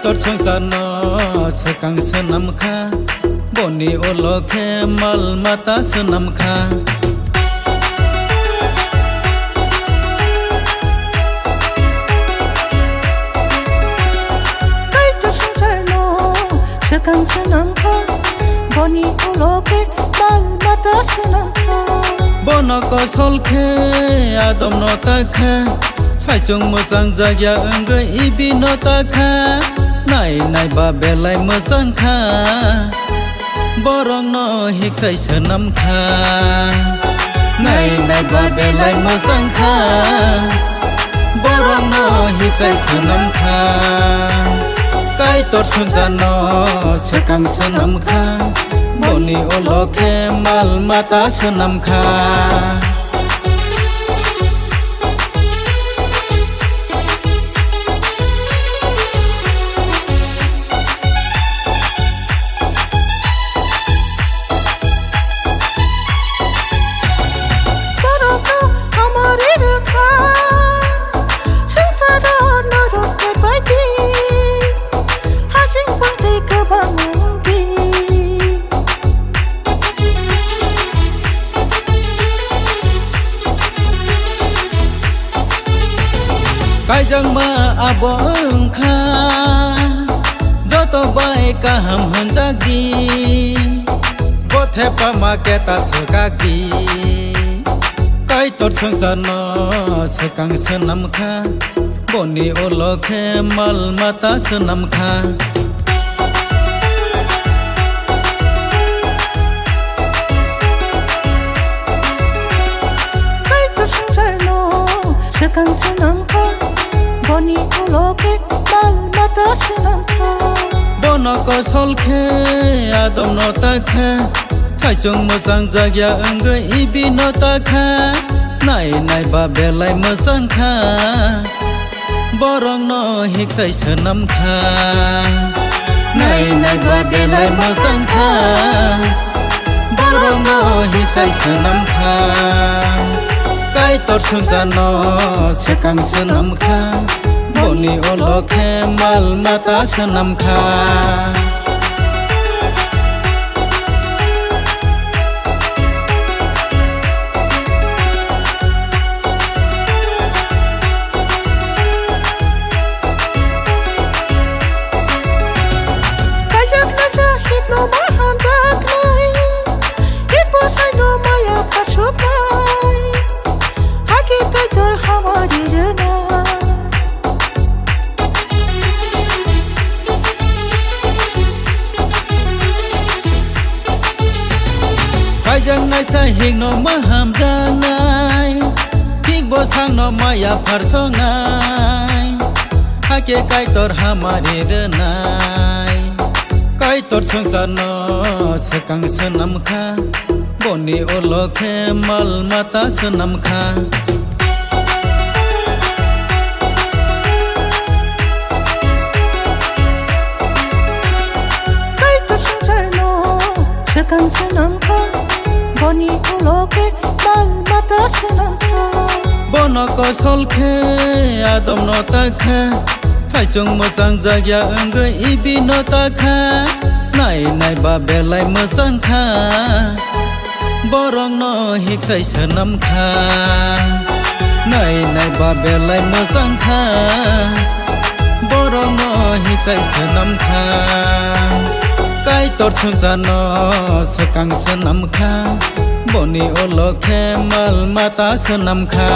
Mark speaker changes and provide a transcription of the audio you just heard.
Speaker 1: তোর সংসার ন সেকাং সেনামখা বনি ওলখে মাল মাতা সেনামখা
Speaker 2: সেকাং সেনামখা বনি ওলখে মাল মাতা সেনামখা
Speaker 1: বনক সলখে আদম নতাখা সাইচং মোজাं জায়গা ओंगै इबि नताखा नाय नायबा बेलाय मोजांखा बरं न हिक्साय सोनामखा नाय नायबा बेलाय मोजांखा बरं न हिक्साय सोनामखा काय तोर संसार न सेकां सोनामखा बनि ओलखे माल माता सोनामखा Kajang ma abongkha joto bai kaham hanjagi bothe pama keta sogagi kai tor sangsar no sekang senamkha boni olokhe mal mata senamkha
Speaker 2: kai tor sangsar no sekang senamkha বনি ওলখে মাল মাতা সেনামখা
Speaker 1: বনক সলখে আদম নতাখা সাইচং মোজাं জায়গা ओंगै इबि नताखा नाय नायबा बेलाय मोजांखा बरं न हिक्साय सोनामखा नाय नायबा बेलाय मोजांखा बरं न हिक्साय सोनामखा काय तोर संसार न सेकां सोनामखा बनि ओलखे माल माता सोनामखा
Speaker 2: Kajak naja hikno maham daknai Hikbo saino maya pashukai Hakikat tor hamari dana
Speaker 1: Kajang nai sa hikno maham janai Hikbo sangno maya parsongai Hakikat tor hamari danai Kai tor sangsar no sekang senamkha boni olokhe mal mata senamkha
Speaker 2: Kai tor sangsar no sekang senamkha boni olokhe mal mata senamkha
Speaker 1: বনক সলখে আদম নতাখা সাইচং মোজাं জায়গা ओंगै इबि नताखा नाय नायबा बेलाय मोजांखा बरं न हिक्साय सोनामखा नाय नायबा बेलाय मोजांखा बरं न हिक्साय सोनामखा काय तोर संसार न सेकां सोनामखा बनि ओलखे माल माता सोनामखा